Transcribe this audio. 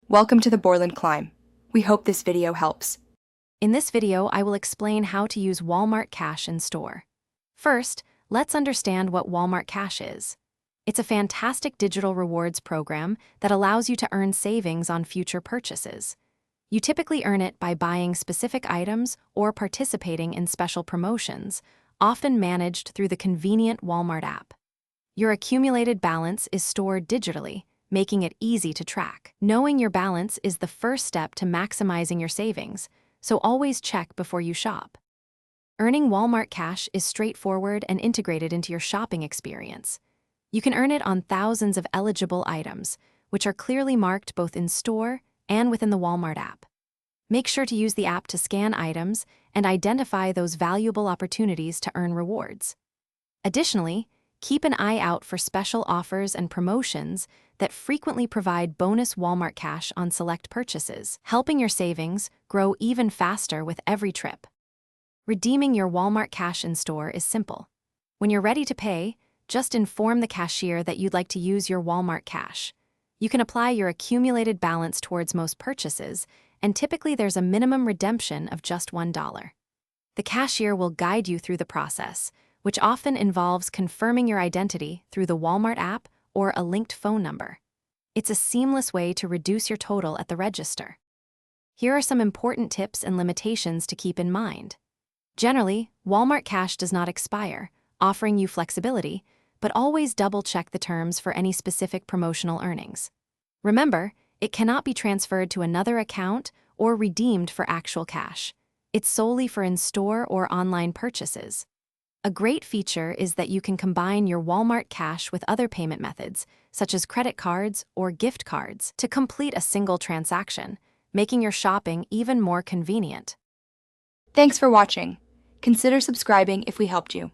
Welcome to the Borland Climb. We hope this video helps. In this video, I will explain how to use Walmart Cash in store. First, let's understand what Walmart Cash is. It's a fantastic digital rewards program that allows you to earn savings on future purchases. You typically earn it by buying specific items or participating in special promotions, often managed through the convenient Walmart app. Your accumulated balance is stored digitally, making it easy to track. Knowing your balance is the first step to maximizing your savings, so always check before you shop. Earning Walmart Cash is straightforward and integrated into your shopping experience. You can earn it on thousands of eligible items, which are clearly marked both in store and within the Walmart app. Make sure to use the app to scan items and identify those valuable opportunities to earn rewards. Additionally, keep an eye out for special offers and promotions that frequently provide bonus Walmart Cash on select purchases, helping your savings grow even faster with every trip. Redeeming your Walmart Cash in store is simple. When you're ready to pay, just inform the cashier that you'd like to use your Walmart Cash. You can apply your accumulated balance towards most purchases, and typically there's a minimum redemption of just $1. The cashier will guide you through the process, which often involves confirming your identity through the Walmart app or a linked phone number. It's a seamless way to reduce your total at the register. Here are some important tips and limitations to keep in mind. Generally, Walmart Cash does not expire, offering you flexibility, but always double-check the terms for any specific promotional earnings. Remember, it cannot be transferred to another account or redeemed for actual cash. It's solely for in-store or online purchases. A great feature is that you can combine your Walmart Cash with other payment methods, such as credit cards or gift cards, to complete a single transaction, making your shopping even more convenient. Thanks for watching. Consider subscribing if we helped you.